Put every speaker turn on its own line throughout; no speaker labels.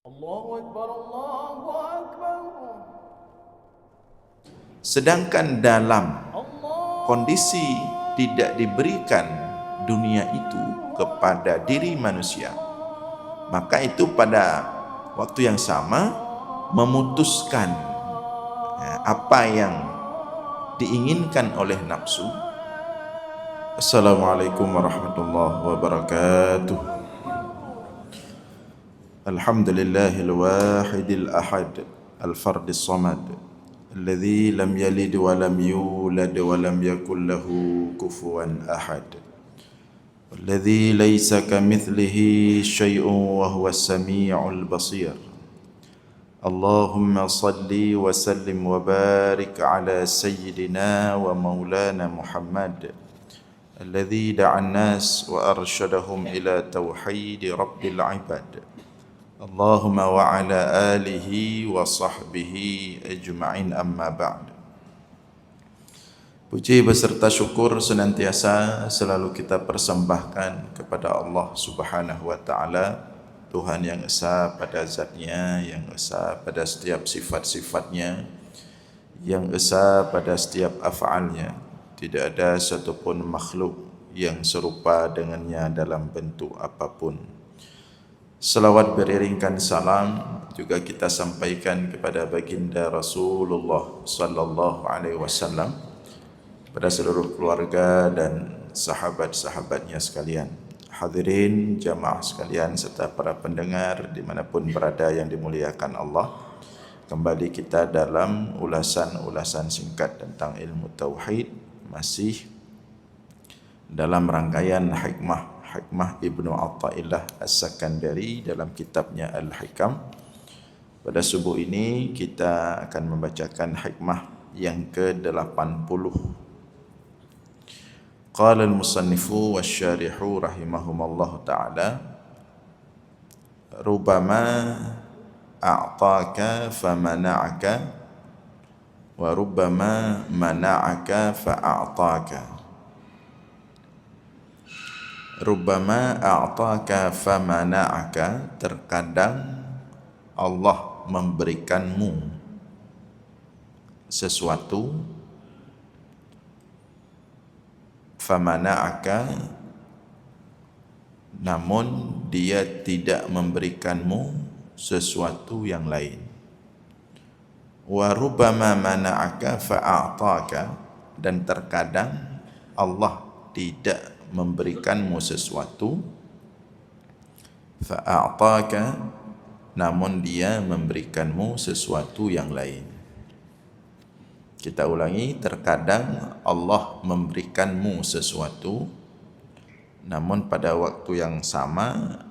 Allahu Akbar, Allahu Akbar.
Sedangkan dalam
Allah.
kondisi tidak diberikan dunia itu kepada diri manusia, maka itu pada waktu yang sama memutuskan apa yang diinginkan oleh nafsu. Assalamualaikum warahmatullahi wabarakatuh. Alhamdulillahil wahidil ahad al-fardis samad alladzi lam yalid wa lam yulad wa lam yakul lahu kufuwan ahad. Alladzi laisa kamitslihi syai'un wa huwas samii'ul basir. Allahumma salli wa sallim wa barik ala sayyidina wa maulana Muhammad alladzi da'a an-nas wa arsyadahum ila tauhid rabbil ibad. Allahumma wa ala alihi wa sahbihi ajma'in, amma ba'd. Puji beserta syukur senantiasa selalu kita persembahkan kepada Allah Subhanahu wa taala, Tuhan yang esa pada zatnya, yang esa pada setiap sifat-sifatnya, yang esa pada setiap af'alnya. Tidak ada satupun makhluk yang serupa dengannya dalam bentuk apapun. Salawat beriringkan salam juga kita sampaikan kepada baginda Rasulullah sallallahu alaihi wasallam, pada seluruh keluarga dan sahabat-sahabatnya sekalian. Hadirin jamaah sekalian serta para pendengar dimanapun berada yang dimuliakan Allah, kembali kita dalam ulasan-ulasan singkat tentang ilmu tauhid, masih dalam rangkaian hikmah Ibnu Athaillah As-Sakandari dalam kitabnya Al-Hikam. Pada subuh ini kita akan membacakan hikmah yang ke-80. Qala al-musannifu wasyarihu rahimahumallahu ta'ala, rubbama a'taka famana'aka wa rubbama mana'aka fa'a'taka. Rubbama a'taka famana'aka, terkadang Allah memberikanmu sesuatu, famana'aka, namun dia tidak memberikanmu sesuatu yang lain. Wa rubbama mana'aka fa'a'taka, dan terkadang Allah tidak memberikanmu sesuatu, fa'a'taka, namun dia memberikanmu sesuatu yang lain. Kita ulangi, terkadang Allah memberikanmu sesuatu, namun pada waktu yang sama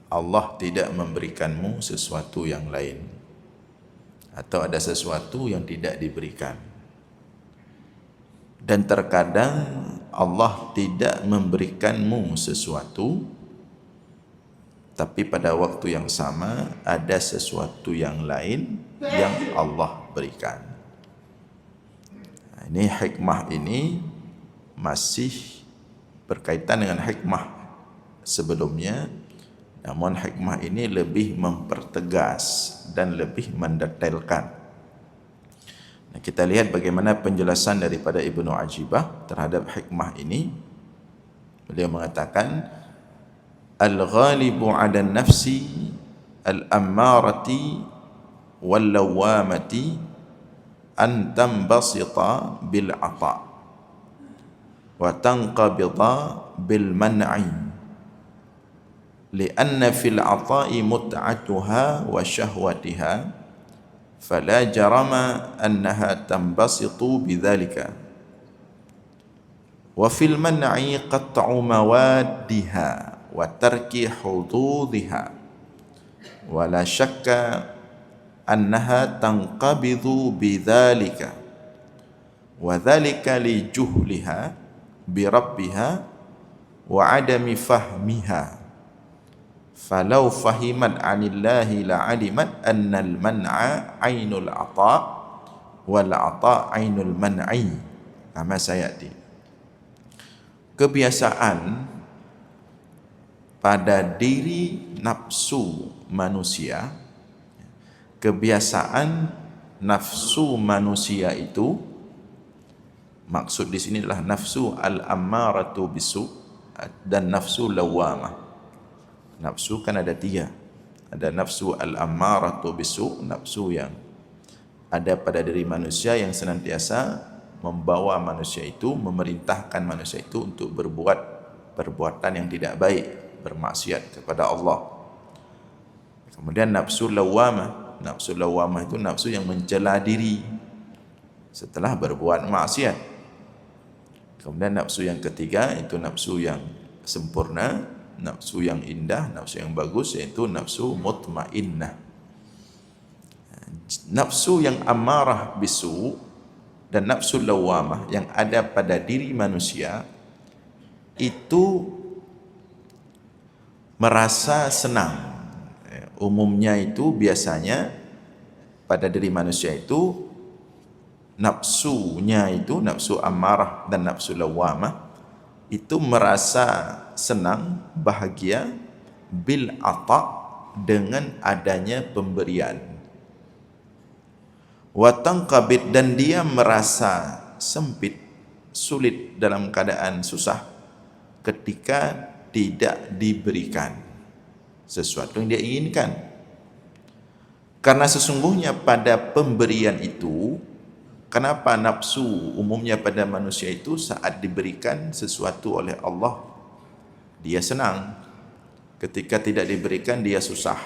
Allah tidak memberikanmu sesuatu yang lain, atau ada sesuatu yang tidak diberikan. Dan terkadang Allah tidak memberikanmu sesuatu, tapi pada waktu yang sama ada sesuatu yang lain yang Allah berikan. Ini hikmah ini masih berkaitan dengan hikmah sebelumnya, namun hikmah ini lebih mempertegas dan lebih mendetailkan. Kita lihat bagaimana penjelasan daripada Ibnu Ajibah terhadap hikmah ini. Beliau mengatakan, al-ghalibu 'ala an-nafsi al-ammarati wal-lawamati an tanbasita bil 'ata wa tanqabida bil man'i, li'anna fil 'ata'i mut'atuha wa syahwatiha, fala jarama annaha tanbasitu bidzalika, wa fil man'i qat'u mawaddiha wa tarki hududhiha, wa la syakka annaha tanqabidhu bidzalika, wa dzalika li juhliha bi rabbiha wa adami fahmiha. Falau fahimat 'anillahi la'alimat annal man'a 'ainul 'ata' wal 'ata' 'ainul man'i, kama sayati. Kebiasaan pada diri nafsu manusia, kebiasaan nafsu manusia itu, maksud di sini adalah nafsu al-ammaratu bisu dan nafsu lawamah. Nafsu kan ada tiga. Ada nafsu al-ammaratu bisu, nafsu yang ada pada diri manusia yang senantiasa membawa manusia itu, memerintahkan manusia itu untuk berbuat perbuatan yang tidak baik, bermaksiat kepada Allah. Kemudian nafsu lawamah. Nafsu lawamah itu nafsu yang mencela diri setelah berbuat maksiat. Kemudian nafsu yang ketiga itu nafsu yang sempurna, nafsu yang indah, nafsu yang bagus, yaitu nafsu mutmainnah. Nafsu yang amarah bisu dan nafsu lawamah yang ada pada diri manusia itu merasa senang. Umumnya itu biasanya pada diri manusia itu nafsunya itu, nafsu amarah dan nafsu lawamah itu merasa senang, bahagia bil ata, dengan adanya pemberian. Wa tanqabid, dan dia merasa sempit, sulit dalam keadaan susah ketika tidak diberikan sesuatu yang dia inginkan. Karena sesungguhnya pada pemberian itu, kenapa nafsu umumnya pada manusia itu saat diberikan sesuatu oleh Allah dia senang, ketika tidak diberikan dia susah.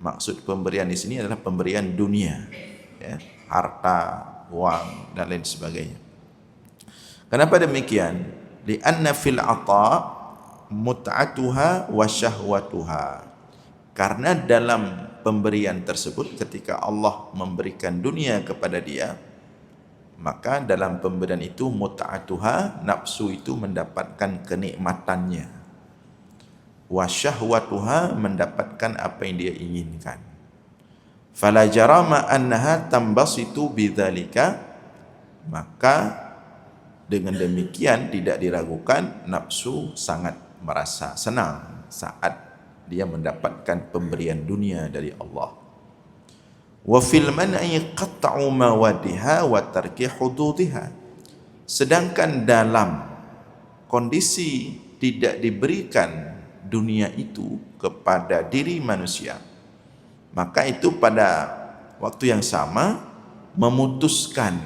Maksud pemberian di sini adalah pemberian dunia, ya, harta, uang dan lain sebagainya. Kenapa demikian? Li'anna fil ata mut'atuha wa syahwatuha. Karena dalam pemberian tersebut, ketika Allah memberikan dunia kepada dia, maka dalam pemberian itu mut'atuha, nafsu itu mendapatkan kenikmatannya, wa syahwatuha, mendapatkan apa yang dia inginkan. Fala jarama annaha tambasitu bidzalika, maka dengan demikian tidak diragukan nafsu sangat merasa senang saat dia mendapatkan pemberian dunia dari Allah. Wa fil man'i qat'u mawadiha wa tarki hududiha. Sedangkan dalam kondisi tidak diberikan dunia itu kepada diri manusia, maka itu pada waktu yang sama memutuskan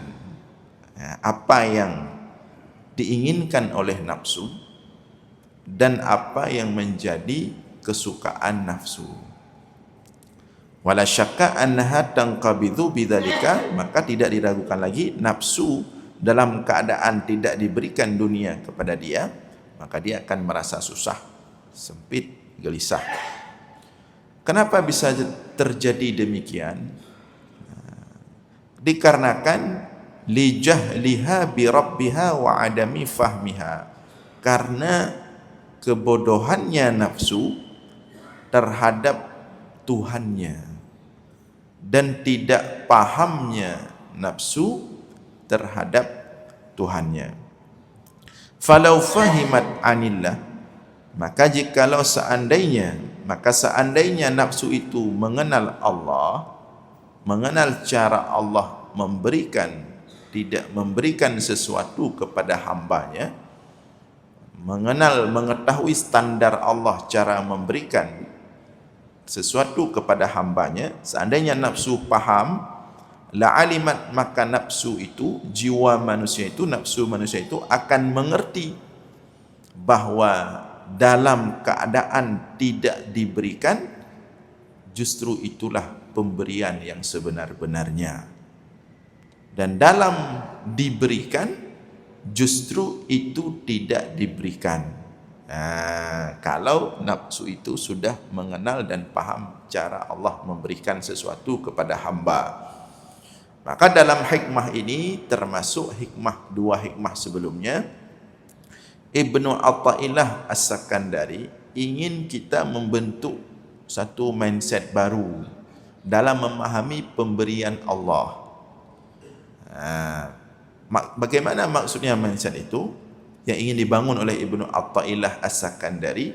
apa yang diinginkan oleh nafsu dan apa yang menjadi kesukaan nafsu. Wala syakka annaha tanqabidhu bidzalika, maka tidak diragukan lagi nafsu dalam keadaan tidak diberikan dunia kepada dia, maka dia akan merasa susah, sempit, gelisah. Kenapa bisa terjadi demikian? Dikarenakan lijahliha bi rabbiha wa adami fahmiha, karena kebodohannya nafsu terhadap Tuhannya dan tidak pahamnya nafsu terhadap Tuhannya. Falau fahimat anillah, maka seandainya nafsu itu mengenal Allah, mengenal cara Allah memberikan, tidak memberikan sesuatu kepada hambanya, mengetahui standar Allah cara memberikan sesuatu kepada hambanya, seandainya nafsu paham, la alimat, maka nafsu itu, jiwa manusia itu, nafsu manusia itu akan mengerti bahwa dalam keadaan tidak diberikan, justru itulah pemberian yang sebenar-benarnya, dan dalam diberikan justru itu tidak diberikan. Kalau nafsu itu sudah mengenal dan paham cara Allah memberikan sesuatu kepada hamba, maka dalam hikmah ini termasuk dua hikmah sebelumnya. Ibnu Athaillah As-Sakandari ingin kita membentuk satu mindset baru dalam memahami pemberian Allah. Bagaimana maksudnya mindset itu yang ingin dibangun oleh Ibnu Athaillah As-Sakandari?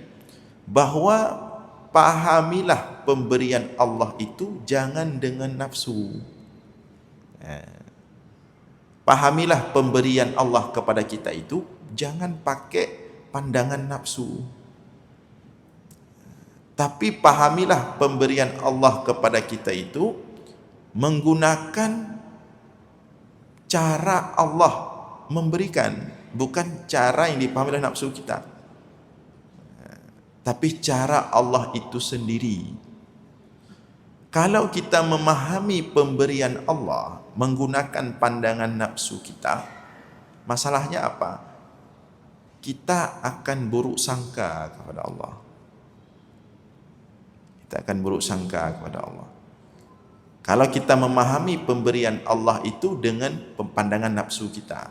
bahawa pahamilah pemberian Allah itu jangan dengan nafsu. Pahamilah pemberian Allah kepada kita itu jangan pakai pandangan nafsu. Tapi pahamilah pemberian Allah kepada kita itu menggunakan cara Allah memberikan, bukan cara yang dipahami oleh nafsu kita, tapi cara Allah itu sendiri. Kalau kita memahami pemberian Allah menggunakan pandangan nafsu kita, masalahnya apa? Kita akan buruk sangka kepada Allah. Kita akan buruk sangka kepada Allah. Kalau kita memahami pemberian Allah itu dengan pandangan nafsu kita.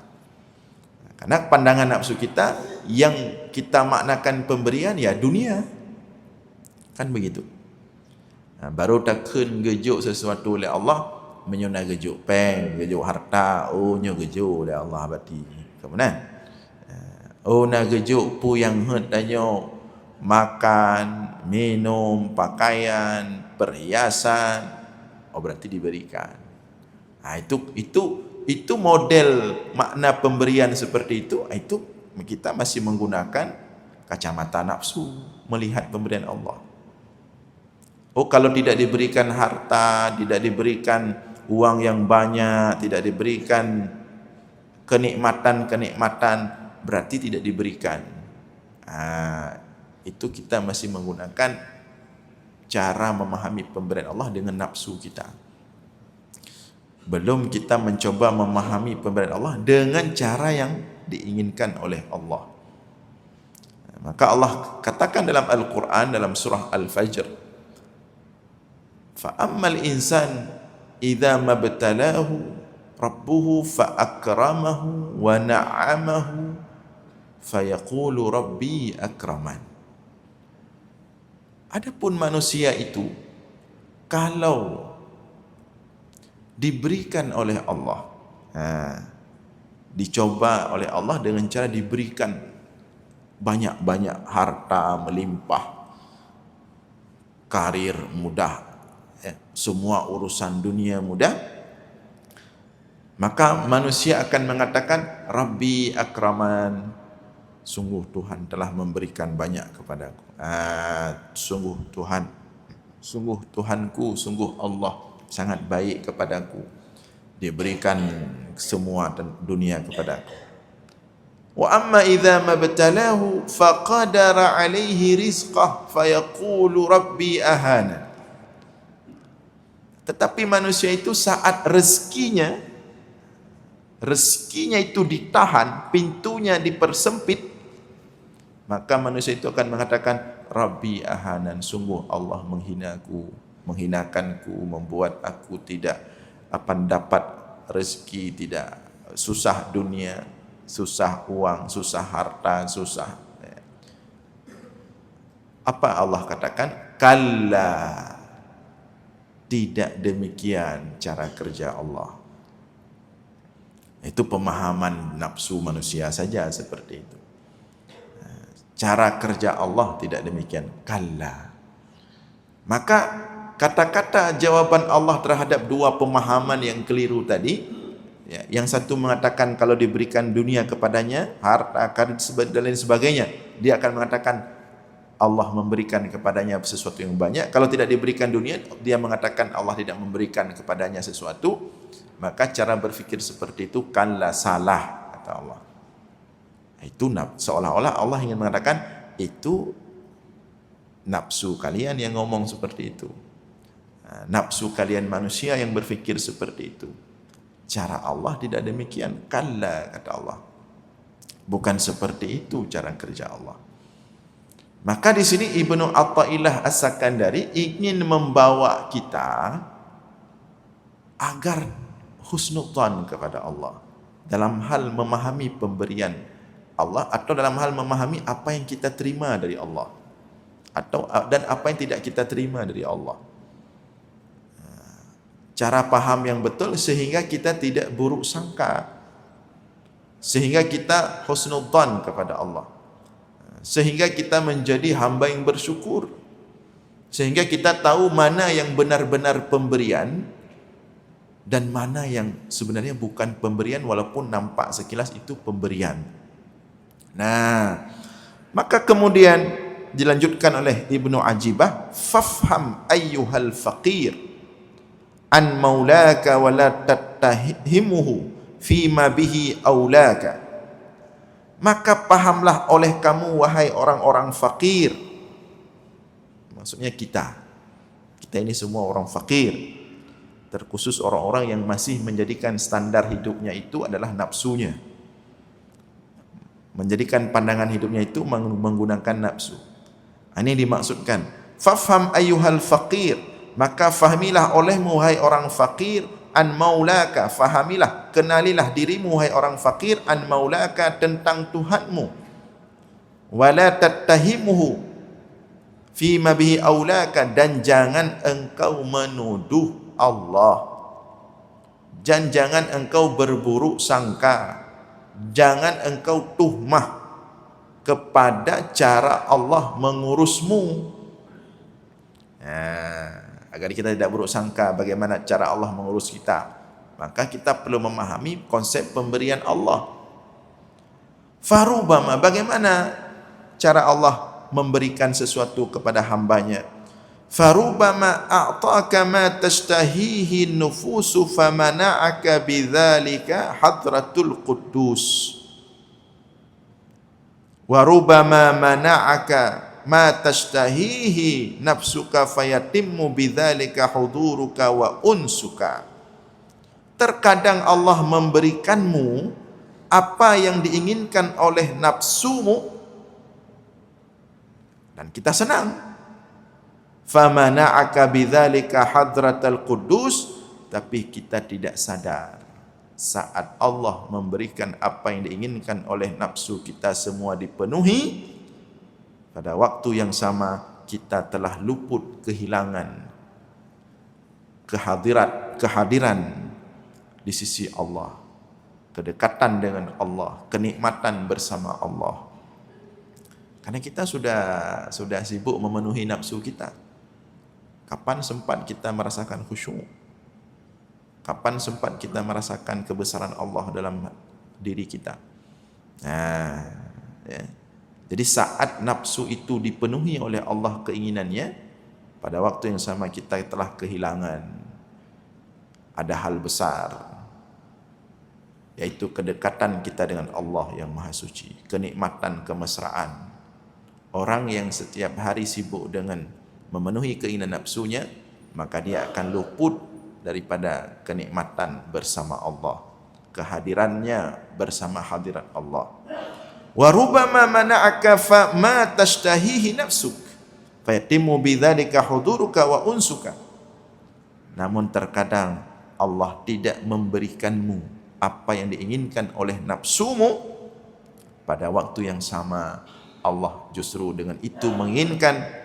Karena pandangan nafsu kita yang kita maknakan pemberian ya dunia. Kan begitu. Baru takkan gejuk sesuatu oleh Allah, menyuna gejuk peng, gejuk harta, nya gejuk oleh Allah berarti. Kemudian nak gejuk pu yang hendaknya makan, minum, pakaian, perhiasan, berarti diberikan. Itu model makna pemberian seperti itu kita masih menggunakan kacamata nafsu melihat pemberian Allah. Kalau tidak diberikan harta, tidak diberikan uang yang banyak, tidak diberikan kenikmatan-kenikmatan, berarti tidak diberikan. Itu kita masih menggunakan cara memahami pemberian Allah dengan nafsu kita. Belum kita mencoba memahami pemberian Allah dengan cara yang diinginkan oleh Allah. Maka Allah katakan dalam Al-Quran, dalam surah Al-Fajr, فَأَمَّا الْإِنسَانِ إِذَا مَبْتَلَاهُ رَبُّهُ فَأَكْرَمَهُ وَنَعَّمَهُ فَيَقُولُ رَبِّي أَكْرَمَنِ. Adapun manusia itu, kalau diberikan oleh Allah, dicoba oleh Allah dengan cara diberikan banyak-banyak harta melimpah, karir mudah, semua urusan dunia mudah, maka manusia akan mengatakan Rabbi akraman, sungguh Tuhan telah memberikan banyak kepadaku. Sungguh Tuhanku, sungguh Allah sangat baik kepadaku, diberikan semua dunia kepadaku. Wa amma idza mabtalahu faqadara alaihi rizqah fayaqulu rabbi ahana. Tetapi manusia itu saat rezekinya itu ditahan, pintunya dipersempit, maka manusia itu akan mengatakan Rabbi ahanan, sungguh Allah menghinakanku, membuat aku tidak dapat rezeki, tidak, susah dunia, susah uang, susah harta, susah. Apa Allah katakan? Kalla, tidak demikian cara kerja Allah. Itu pemahaman nafsu manusia saja seperti itu. Cara kerja Allah tidak demikian. Kalla. Maka kata-kata jawaban Allah terhadap dua pemahaman yang keliru tadi, yang satu mengatakan kalau diberikan dunia kepadanya, harta, karir dan lain sebagainya, dia akan mengatakan Allah memberikan kepadanya sesuatu yang banyak. Kalau tidak diberikan dunia, dia mengatakan Allah tidak memberikan kepadanya sesuatu. Maka cara berfikir seperti itu kanlah salah, kata Allah. Itu seolah-olah Allah ingin mengatakan itu nafsu kalian yang ngomong seperti itu. Nafsu kalian manusia yang berfikir seperti itu. Cara Allah tidak demikian. Kalla, kata Allah. Bukan seperti itu cara kerja Allah. Maka di sini Ibnu Athaillah As-Sakandari ingin membawa kita agar husnudzan kepada Allah dalam hal memahami pemberian Allah, atau dalam hal memahami apa yang kita terima dari Allah, dan apa yang tidak kita terima dari Allah. Cara paham yang betul sehingga kita tidak buruk sangka, sehingga kita husnudzan kepada Allah. Sehingga kita menjadi hamba yang bersyukur. Sehingga kita tahu mana yang benar-benar pemberian dan mana yang sebenarnya bukan pemberian walaupun nampak sekilas itu pemberian. Nah, maka kemudian dilanjutkan oleh Ibnu Ajibah, fafham ayyuhal faqir an maulaka wa la tattahimuhu fima bihi aulaka. Maka pahamlah oleh kamu wahai orang-orang fakir. Maksudnya kita ini semua orang fakir. Terkhusus orang-orang yang masih menjadikan standar hidupnya itu adalah nafsunya. Menjadikan pandangan hidupnya itu menggunakan nafsu. Ini dimaksudkan. Fafham ayyuhal faqir. Maka fahamilah olehmu hai orang fakir. An maulaka. Fahamilah, kenalilah dirimu hai orang fakir. An maulaka, tentang Tuhanmu. Wala tattahimuhu fima bihi aulaka. Dan jangan engkau menuduh Allah. Dan jangan engkau berburuk sangka, jangan engkau tuhmah kepada cara Allah mengurusmu. Agar kita tidak buruk sangka bagaimana cara Allah mengurus kita, maka kita perlu memahami konsep pemberian Allah. Farubama, bagaimana cara Allah memberikan sesuatu kepada hambanya. Farubama a'taka ma tashtahihi nufusu famana'aka bidzalika hadratul quddus. Warubama mana'aka ma tashtahihi nafsuka fayatimmu bidzalika huduruka wa unsuka. Terkadang Allah memberikanmu apa yang diinginkan oleh nafsumu dan kita senang. Famana'aka bidzalika hadratal quddus, tapi kita tidak sadar saat Allah memberikan apa yang diinginkan oleh nafsu kita semua dipenuhi, pada waktu yang sama kita telah luput kehilangan kehadiran di sisi Allah, kedekatan dengan Allah, kenikmatan bersama Allah. Karena kita sudah sibuk memenuhi nafsu kita. Kapan sempat kita merasakan khusyuk? Kapan sempat kita merasakan kebesaran Allah dalam diri kita? Ya. Jadi saat nafsu itu dipenuhi oleh Allah keinginannya, pada waktu yang sama kita telah kehilangan ada hal besar, yaitu kedekatan kita dengan Allah yang Maha Suci, kenikmatan, kemesraan. Orang yang setiap hari sibuk dengan memenuhi keinginan nafsunya, maka dia akan luput daripada kenikmatan bersama Allah, kehadirannya bersama hadirat Allah. Wa rubama mana'aka fa ma tashtahihi nafsuk fayatimu bidzalika huduruka wa unsuka. Namun terkadang Allah tidak memberikanmu apa yang diinginkan oleh nafsumu, pada waktu yang sama Allah justru dengan itu menginginkan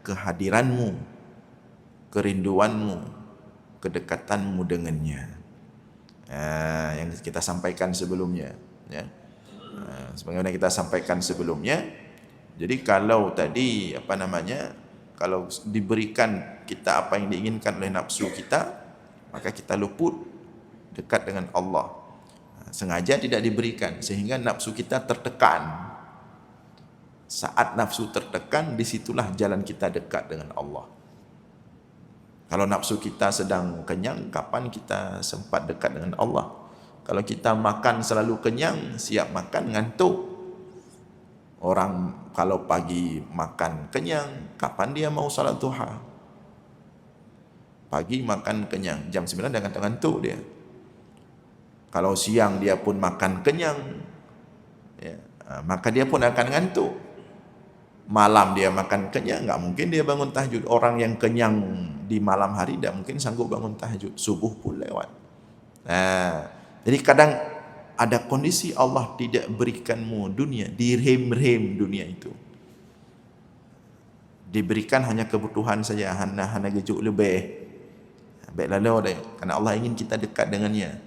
kehadiranmu, kerinduanmu, kedekatanmu dengannya. Yang kita sampaikan sebelumnya, ya. Sebagaimana kita sampaikan sebelumnya. Jadi kalau tadi kalau diberikan kita apa yang diinginkan oleh nafsu kita, maka kita luput dekat dengan Allah. Sengaja tidak diberikan sehingga nafsu kita tertekan. Saat nafsu tertekan, disitulah jalan kita dekat dengan Allah. Kalau nafsu kita sedang kenyang, kapan kita sempat dekat dengan Allah? Kalau kita makan selalu kenyang, siap makan, ngantuk. Orang kalau pagi makan kenyang, kapan dia mau salat duha? Pagi makan kenyang, jam 9 dah ngantuk dia. Kalau siang dia pun makan kenyang, ya, maka dia pun akan ngantuk. Malam dia makan kenyang, enggak mungkin dia bangun tahajud. Orang yang kenyang di malam hari tidak mungkin sanggup bangun tahajud. Subuh pun lewat. Jadi kadang ada kondisi Allah tidak berikanmu dunia, direm-rem dunia itu. Diberikan hanya kebutuhan saja, hana gejuk lebih. Baik lalu karena Allah ingin kita dekat dengannya.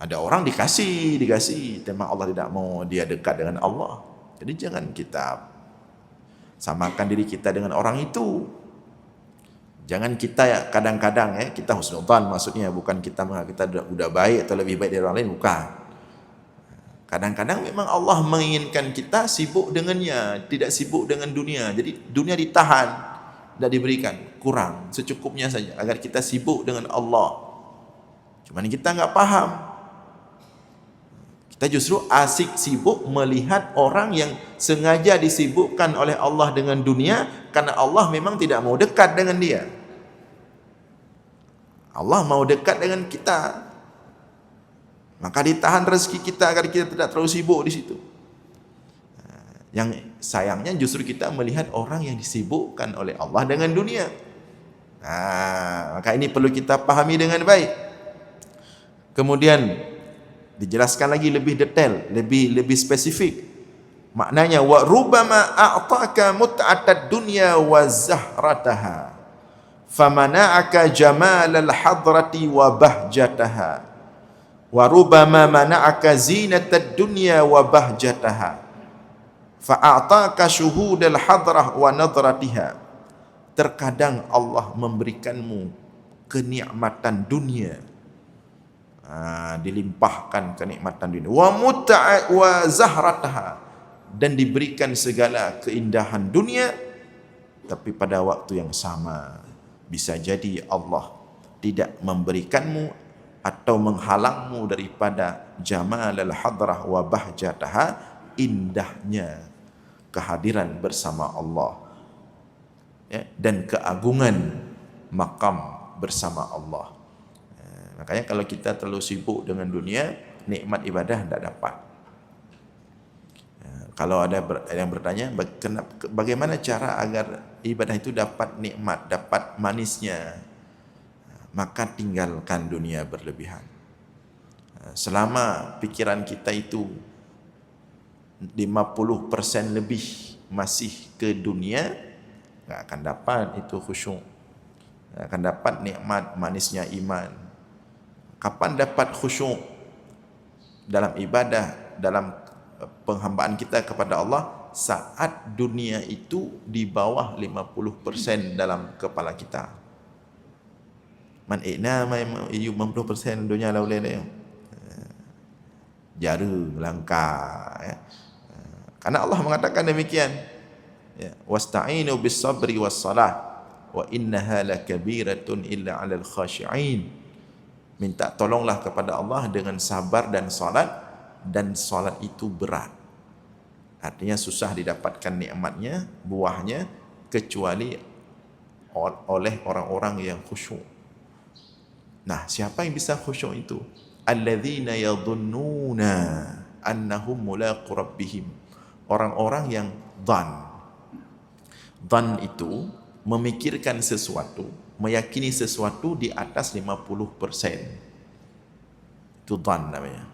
Ada orang dikasih, memang Allah tidak mau dia dekat dengan Allah. Jadi jangan kita samakan diri kita dengan orang itu. Jangan kita kadang-kadang kita husnudzan, maksudnya bukan kita udah baik atau lebih baik dari orang lain, bukan. Kadang-kadang memang Allah menginginkan kita sibuk dengannya, tidak sibuk dengan dunia. Jadi dunia ditahan, tidak diberikan, kurang, secukupnya saja agar kita sibuk dengan Allah. Cuman kita enggak paham. Kita justru asik sibuk melihat orang yang sengaja disibukkan oleh Allah dengan dunia karena Allah memang tidak mau dekat dengan dia. Allah mau dekat dengan kita. Maka ditahan rezeki kita agar kita tidak terlalu sibuk di situ. Yang sayangnya justru kita melihat orang yang disibukkan oleh Allah dengan dunia. Maka ini perlu kita pahami dengan baik. Kemudian dijelaskan lagi lebih detail, lebih spesifik. Maknanya wa rubbama a'taka mut'atad dunya wa zahrataha famana'aka jamalal hadrati wa bahjataha wa rubbama mana'aka zinatad dunya wa bahjataha fa'ataka syuhudal hadrah wa nadratiha. Terkadang Allah memberikanmu kenikmatan dunia, dilimpahkan kenikmatan dunia, wa zahrataha, dan diberikan segala keindahan dunia, tapi pada waktu yang sama bisa jadi Allah tidak memberikanmu atau menghalangmu daripada jamal al-hadrah wa bahjataha, indahnya kehadiran bersama Allah dan keagungan makam bersama Allah. Makanya kalau kita terlalu sibuk dengan dunia, nikmat ibadah tidak dapat. Kalau ada yang bertanya, bagaimana cara agar ibadah itu dapat nikmat, dapat manisnya? Maka tinggalkan dunia berlebihan. Selama pikiran kita itu 50% lebih masih ke dunia, tidak akan dapat itu khusyuk, tidak akan dapat nikmat manisnya iman. Kapan dapat khusyuk dalam ibadah, dalam penghambaan kita kepada Allah? Saat dunia itu di bawah 50% dalam kepala kita. Man ikna ma 50% dunia laulai dia. Jaru langkah Karena Allah mengatakan demikian. Wasta'inu bis sabri was salah wa innaha lakabiratun illa 'alal khashi'in. Minta tolonglah kepada Allah dengan sabar dan salat, dan salat itu berat. Artinya susah didapatkan nikmatnya, buahnya, kecuali oleh orang-orang yang khusyuk. Nah, siapa yang bisa khusyuk itu? Alladzina yadhunnuna annahum mulaqu rabbihim. Orang-orang yang dhan itu memikirkan sesuatu, meyakini sesuatu di atas 50%. Itu dhan namanya.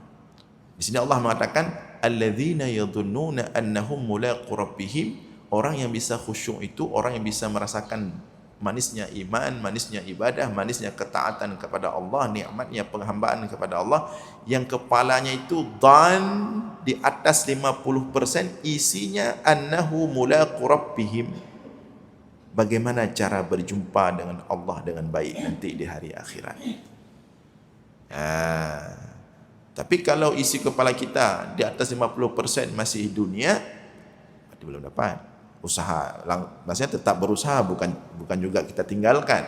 Di sini Allah mengatakan alladzina yadhunnuna annahum mulaqu rabbihim. Orang yang bisa khusyuk itu orang yang bisa merasakan manisnya iman, manisnya ibadah, manisnya ketaatan kepada Allah, nikmatnya penghambaan kepada Allah, yang kepalanya itu dhan di atas 50%, isinya annahu mulaqu rabbihim. Bagaimana cara berjumpa dengan Allah dengan baik nanti di hari akhirat. Tapi kalau isi kepala kita di atas 50% masih dunia, berarti belum dapat. Usaha, maksudnya tetap berusaha, bukan juga kita tinggalkan.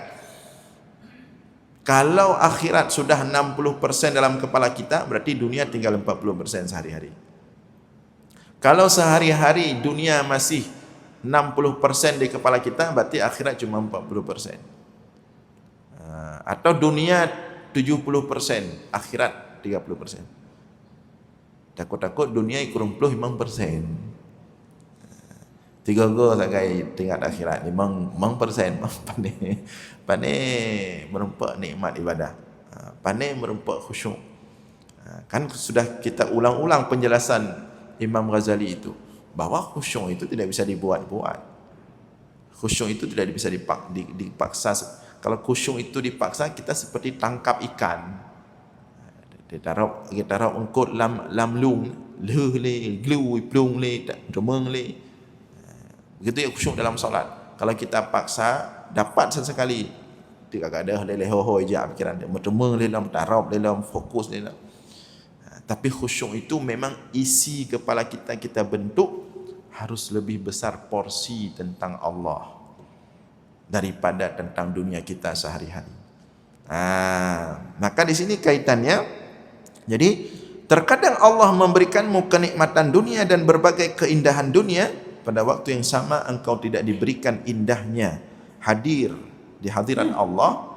Kalau akhirat sudah 60% dalam kepala kita, berarti dunia tinggal 40% sehari-hari. Kalau sehari-hari dunia masih 60% di kepala kita, berarti akhirat cuma 40%. Atau dunia 70%, akhirat 30%. Takut-takut dunia kurang 5%. 3 go sakai tingkat akhirat ni 5% pandai merempak nikmat ibadah, pandai merempak khusyuk. Kan sudah kita ulang-ulang penjelasan Imam Ghazali itu, bahawa khusyuk itu tidak bisa dibuat-buat. Khusyuk itu tidak bisa dipaksa. Kalau khusyuk itu dipaksa, kita seperti tangkap ikan. Kita tarap engkut lam lung leh le glui plung le remeng le. Begitu ya khusyuk dalam solat. Kalau kita paksa dapat sesekali, tidak ada leleh ho je fikiran dia, meremeng le dalam tarap le dalam fokus le. Tapi khusyuk itu memang isi kepala kita bentuk harus lebih besar porsi tentang Allah daripada tentang dunia kita sehari-hari. Maka di sini kaitannya. Jadi terkadang Allah memberikanmu kenikmatan dunia dan berbagai keindahan dunia, pada waktu yang sama engkau tidak diberikan indahnya hadir di hadirat Allah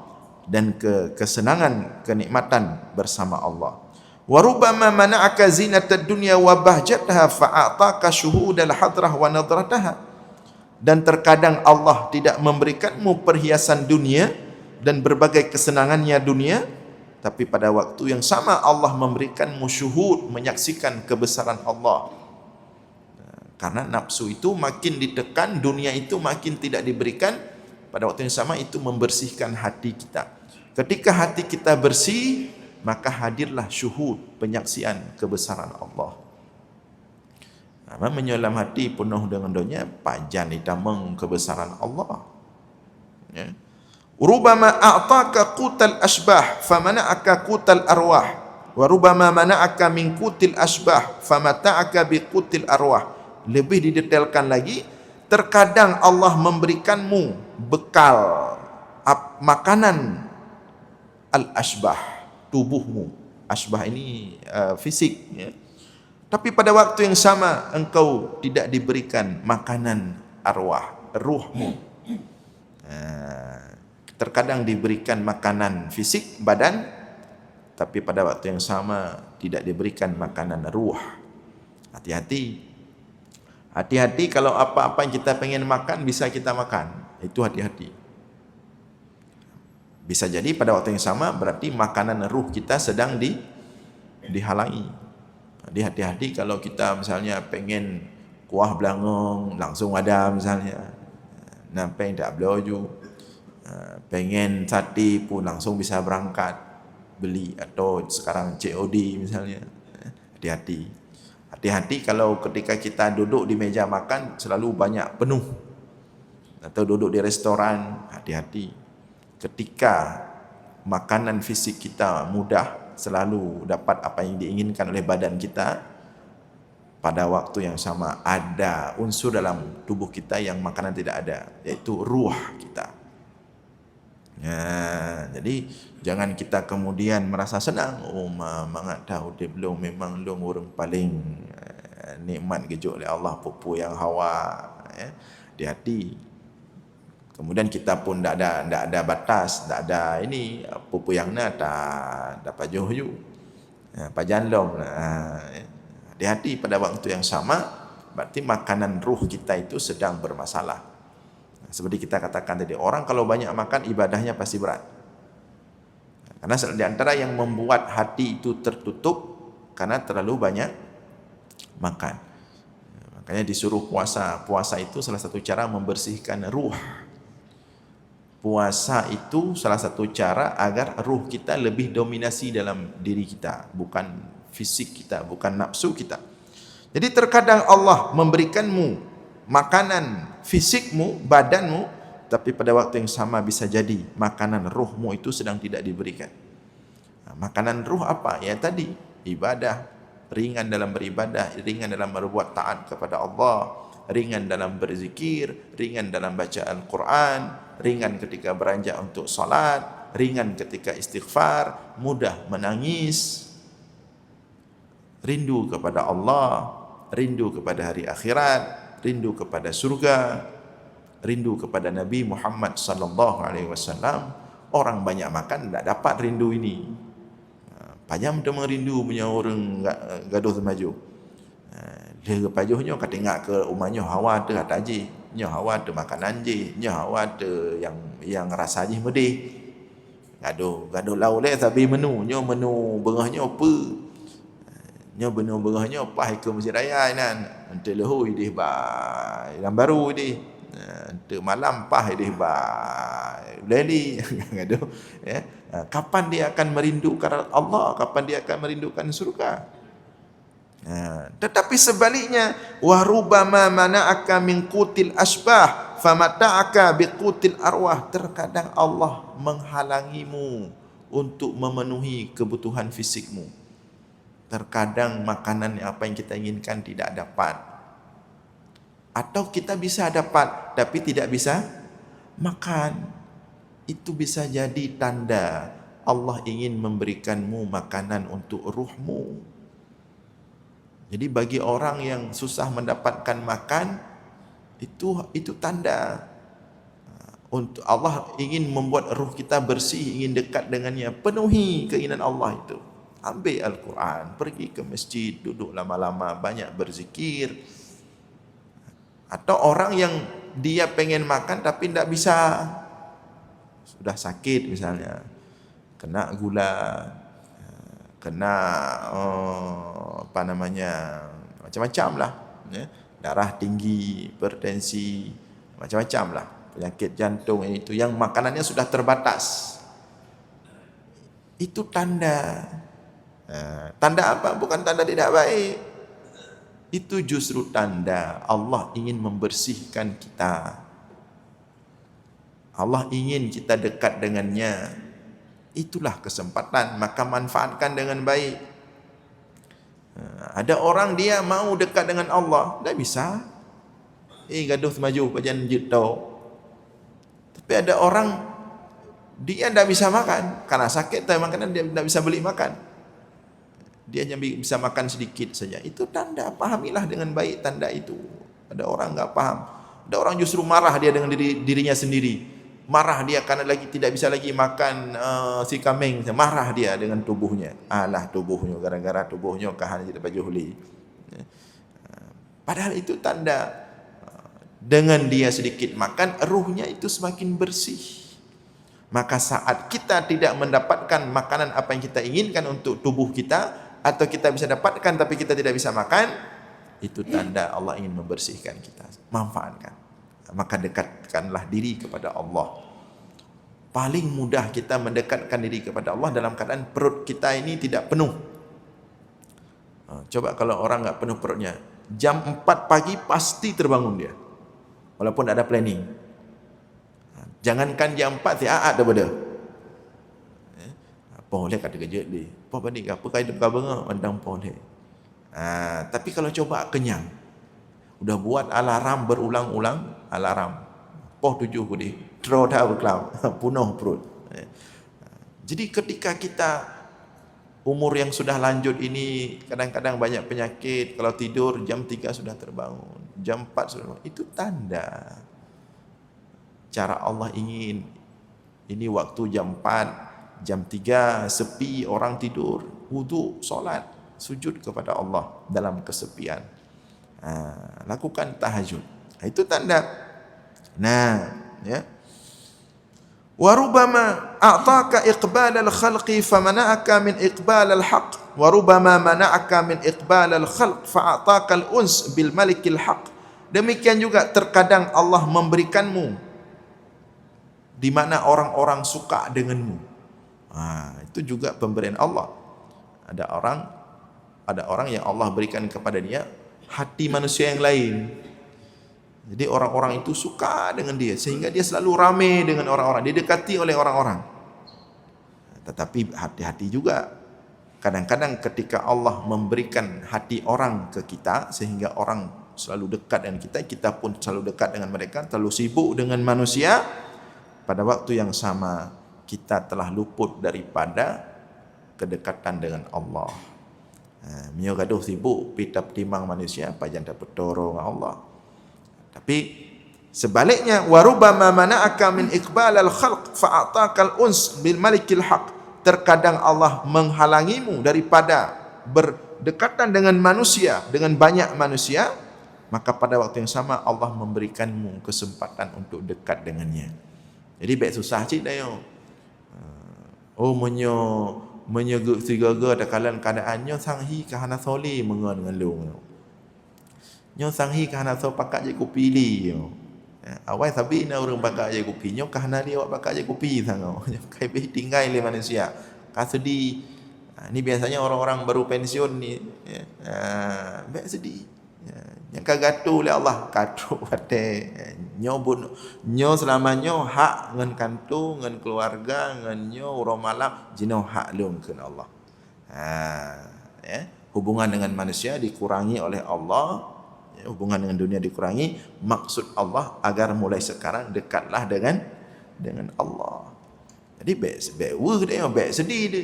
dan kesenangan kenikmatan bersama Allah. Wa rubbama mana'aka zinatad dunya wa bahjataha fa'ataka syuhudal hadrah wa nadrataha. Dan terkadang Allah tidak memberikanmu perhiasan dunia dan berbagai kesenangannya dunia, tapi pada waktu yang sama Allah memberikanmu syuhud, menyaksikan kebesaran Allah. Karena nafsu itu makin ditekan, dunia itu makin tidak diberikan, pada waktu yang sama itu membersihkan hati kita. Ketika hati kita bersih, maka hadirlah syuhud, penyaksian kebesaran Allah. Menyelam hati penuh dengan dunia, pajan ditameng kebesaran Allah. Ya. Rubama a'taka qutal asbah famana'aka qutal arwah wa rubama mana'aka min qutil asbah famata'aka bi qutil arwah. Lebih didetailkan lagi, terkadang Allah memberikanmu bekal makanan al-asbah, tubuhmu. Asbah ini fisik, ya. Tapi pada waktu yang sama engkau tidak diberikan makanan arwah, ruhmu. Terkadang diberikan makanan fisik, badan, tapi pada waktu yang sama tidak diberikan makanan ruh. Hati-hati. Hati-hati kalau apa-apa yang kita pengen makan, bisa kita makan. Itu hati-hati. Bisa jadi pada waktu yang sama, berarti makanan ruh kita sedang dihalangi. Jadi hati-hati kalau kita misalnya pengen kuah belangong, langsung ada misalnya. Nampak tak belaju. Pengen sate pun langsung bisa berangkat beli, atau sekarang COD misalnya. Hati-hati. Hati-hati kalau ketika kita duduk di meja makan selalu banyak penuh, atau duduk di restoran, hati-hati. Ketika makanan fisik kita mudah, selalu dapat apa yang diinginkan oleh badan kita, pada waktu yang sama ada unsur dalam tubuh kita yang makanan tidak ada, yaitu ruh kita. Jadi jangan kita kemudian merasa senang, mangat tahu dia belum, memang long orang paling nikmat kejuk oleh Allah, pupu yang hawa, ya. Hati-hati. Kemudian kita pun tak ada batas, tak ada ini pupu yang nak tak dapat jauh pajan long. Hati-hati pada waktu yang sama, berarti makanan ruh kita itu sedang bermasalah. Seperti kita katakan tadi, orang kalau banyak makan ibadahnya pasti berat. Karena di antara yang membuat hati itu tertutup karena terlalu banyak makan. Makanya disuruh puasa. Puasa itu salah satu cara membersihkan ruh. Puasa itu salah satu cara agar ruh kita lebih dominasi dalam diri kita, bukan fisik kita, bukan nafsu kita. Jadi terkadang Allah memberikanmu makanan fisikmu, badanmu, tapi pada waktu yang sama bisa jadi makanan ruhmu itu sedang tidak diberikan. Makanan ruh apa? Ya tadi, ibadah, ringan dalam beribadah, ringan dalam berbuat taat kepada Allah, ringan dalam berzikir, ringan dalam baca Al-Quran, ringan ketika beranjak untuk salat, ringan ketika istighfar, mudah menangis, rindu kepada Allah, rindu kepada hari akhirat, rindu kepada surga, rindu kepada Nabi Muhammad sallallahu alaihi wasallam. Orang banyak makan tak dapat rindu ini. Payam tu merindu punya orang gaduh semaju. Dia pajuhnya kata ingat ke umahnya hawa tu kata haji, nya hawa tu makanan je, nya hawa tu yang rasa je medih. Gaduh lau le tapi menu berahnya apa? Nya benar berahnya apa ke Masjid Raya nan. Ente lehu idih ba yang baru idih. Ente malam pah idih ba leli gaduh ya. Kapan dia akan merindukan Allah? Kapan dia akan merindukan surga? Tetapi sebaliknya, wa rubama mana'aka min qutil asbah famata'aka biqutil arwah. Terkadang Allah menghalangimu untuk memenuhi kebutuhan fisikmu. Terkadang makanan apa yang kita inginkan tidak dapat. Atau kita bisa dapat tapi tidak bisa makan. Itu bisa jadi tanda Allah ingin memberikanmu makanan untuk ruhmu. Jadi bagi orang yang susah mendapatkan makan, itu tanda untuk Allah ingin membuat ruh kita bersih, ingin dekat dengannya. Penuhi keinginan Allah itu. Ambil Al-Quran, pergi ke masjid, duduk lama-lama, banyak berzikir. Atau orang yang dia pengen makan tapi tidak bisa, sudah sakit misalnya, kena gula, kena macam-macam lah, darah tinggi, hipertensi, macam-macam lah, penyakit jantung itu yang makanannya sudah terbatas. Itu tanda. Tanda apa? Bukan tanda tidak baik. Itu justru tanda Allah ingin membersihkan kita. Allah ingin kita dekat dengannya. Itulah kesempatan, maka manfaatkan dengan baik. Ada orang dia mau dekat dengan Allah, tak bisa. Gaduh maju pajan jutau. Tapi ada orang dia tak bisa makan karena sakit, tapi makanan dia tak bisa beli makan. Dia hanya bisa makan sedikit saja. Itu tanda, pahamilah dengan baik tanda itu. Ada orang enggak paham. Ada orang justru marah dia dengan dirinya sendiri. Marah dia karena tidak bisa lagi makan si kambing. Marah dia dengan tubuhnya. Alah tubuhnya, gara-gara tubuhnya kahan jadi baju huli. Padahal itu tanda dengan dia sedikit makan, ruhnya itu semakin bersih. Maka saat kita tidak mendapatkan makanan apa yang kita inginkan untuk tubuh kita, atau kita bisa dapatkan tapi kita tidak bisa makan, itu tanda Allah ingin membersihkan kita. Manfaatkan. Maka dekatkanlah diri kepada Allah. Paling mudah kita mendekatkan diri kepada Allah dalam keadaan perut kita ini tidak penuh. Coba kalau orang enggak penuh perutnya, jam 4 pagi pasti terbangun dia, walaupun ada planning. Jangankan jam 4 tiap ada pada. Boleh kata kerja dia. Apa balik apa kait buka bengak pandang boleh. Tapi kalau coba kenyang, udah buat alarm berulang-ulang, alarm. Poh 7 kudi, draw dah berkelam, penuh perut. Jadi ketika kita umur yang sudah lanjut ini, kadang-kadang banyak penyakit, kalau tidur jam 3 sudah terbangun, jam 4 sudah terbangun, itu tanda. Cara Allah ingin, ini waktu jam 4, jam 3 sepi, orang tidur, wudu, solat, sujud kepada Allah dalam kesepian. Lakukan tahajud. Itu tanda. Ya. Wa rubama a'taka iqbal al-khalqi famana'aka min iqbal al-haq, wa rubama mana'aka min iqbal al-khalq fa'ataka al-uns bil malikil haq. Demikian juga terkadang Allah memberikanmu di mana orang-orang suka denganmu. Itu juga pemberian Allah. Ada orang yang Allah berikan kepada dia hati manusia yang lain. Jadi orang-orang itu suka dengan dia sehingga dia selalu ramai dengan orang-orang, didekati oleh orang-orang. Tetapi hati-hati juga. Kadang-kadang ketika Allah memberikan hati orang ke kita sehingga orang selalu dekat dengan kita, kita pun selalu dekat dengan mereka, terlalu sibuk dengan manusia, pada waktu yang sama kita telah luput daripada kedekatan dengan Allah. Mio gaduh sibuk pitap timang manusia, pajan dapat toro dengan Allah. Tapi sebaliknya, warubama mana'aka min iqbal al-khalq fa'ataka al-uns bil malikil haq. Terkadang Allah menghalangimu daripada berdekatan dengan manusia, dengan banyak manusia, maka pada waktu yang sama Allah memberikanmu kesempatan untuk dekat dengannya. Jadi baik susah cik dah yo. Menyeguk sigaga ada kalan keadaannya sanghi kahana soli mengan dengan lu. Nyo sanghi kahana so pakat je ku pilih yo. Awal tapi na orang bakal je kopi nyo kahna dia awak bakal je kopi sangat. Kai be tinggal le manusia. Ka sedih. Ni biasanya orang-orang baru pensiun ni baik sedih. Yang kagato oleh Allah gato pate nyo selamanya hak ngan kantu ngan keluarga ngan nyo urang malam jino hak lung keun Allah. Hubungan dengan manusia dikurangi oleh Allah, hubungan dengan dunia dikurangi, maksud Allah agar mulai sekarang dekatlah dengan Allah. Jadi baik dia baik sedih dia.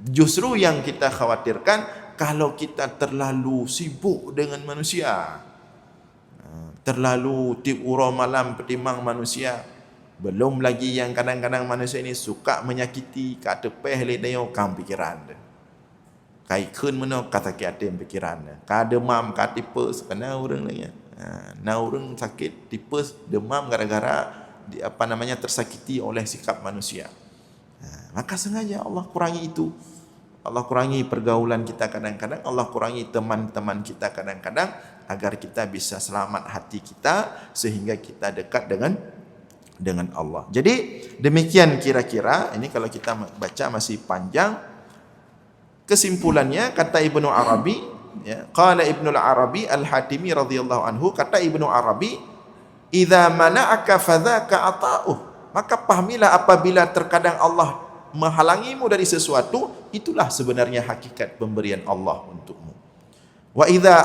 Justru yang kita khawatirkan kalau kita terlalu sibuk dengan manusia, terlalu tiap urang malam pertimbang manusia, belum lagi yang kadang-kadang manusia ini suka menyakiti, kat tepeh le dia kam pikiran dia. Kai keun mana kata kiatem pikiran dia. Ka demam, ka tipes, kena orang lagi. Orang sakit tipes, demam gara-gara tersakiti oleh sikap manusia. Maka sengaja Allah kurangi itu. Allah kurangi pergaulan kita kadang-kadang, Allah kurangi teman-teman kita kadang-kadang agar kita bisa selamat hati kita sehingga kita dekat dengan Allah. Jadi demikian kira-kira, ini kalau kita baca masih panjang. Kesimpulannya kata Ibnu Arabi, qala Ibnu Arabi Al-Hatimi radhiyallahu anhu, kata Ibnu Arabi, idza mana'aka fadzaka ata'uh, maka pahamilah apabila terkadang Allah menghalangimu dari sesuatu, itulah sebenarnya hakikat pemberian Allah untukmu. Wa idza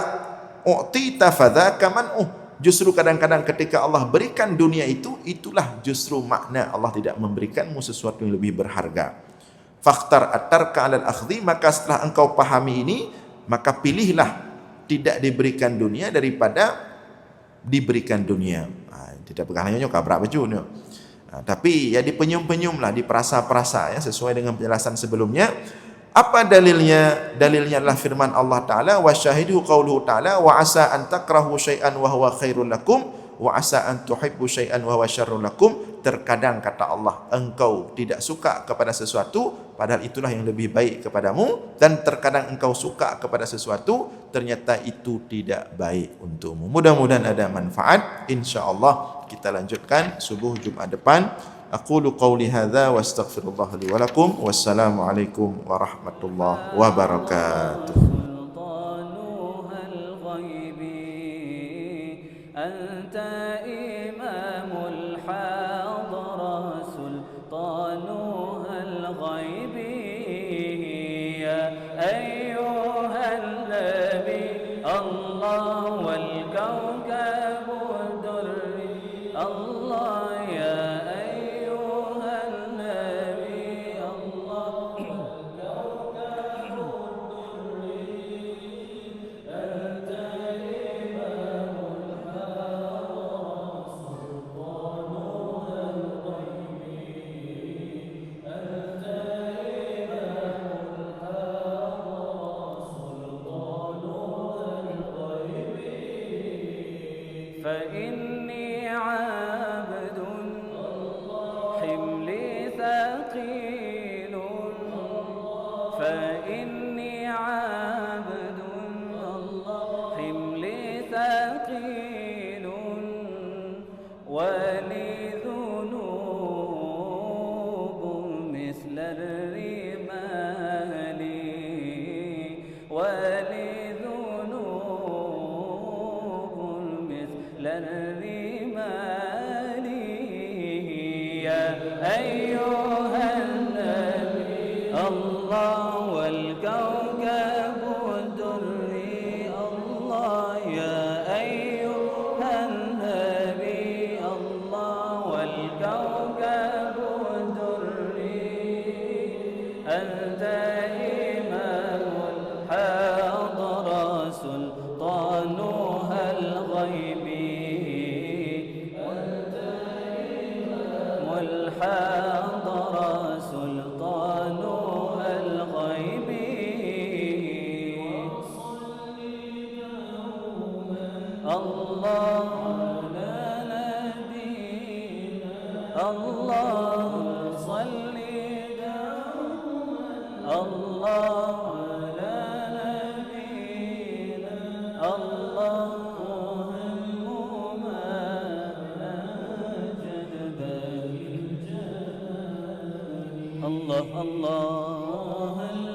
u'tita fadzaka man'uh, justru kadang-kadang ketika Allah berikan dunia itu, itulah justru makna Allah tidak memberikanmu sesuatu yang lebih berharga. Fakhtar at-tarka 'alal akhdhi, maka setelah engkau pahami ini, maka pilihlah tidak diberikan dunia daripada diberikan dunia. Tidak pegangannya kabrak baju ni. Tapi ya dipenyum-penyumlah, diperasa-perasa ya, sesuai dengan penjelasan sebelumnya. Apa dalilnya? Dalilnya adalah firman Allah Ta'ala, wa syahidu qawluhu ta'ala, wa asa an takrahu syai'an wa huwa khairul lakum, wa asa an tuhibbu syai'an wa huwa syarrul lakum. Terkadang kata Allah, engkau tidak suka kepada sesuatu padahal itulah yang lebih baik kepadamu, dan terkadang engkau suka kepada sesuatu ternyata itu tidak baik untukmu. Mudah-mudahan ada manfaat. Insya-Allah kita lanjutkan subuh Jumat depan. Aqulu qawli hadza wa astaghfirullah li wa lakum. Wassalamualaikum warahmatullahi wabarakatuh.
فإني عبد حملي ثقيل فإني عبد حملي ثقيل ولي ذنوب مثل الرمال ولي للرمال يا أيها النبي الله والكوكب الدري الله يا أيها النبي الله والكوكب الدري أنت إمام الحضرة سلطانها الغيبي الحاضر سلطانها الغيبي الله لا نبينا الله صل الله لا نبينا الله الله الله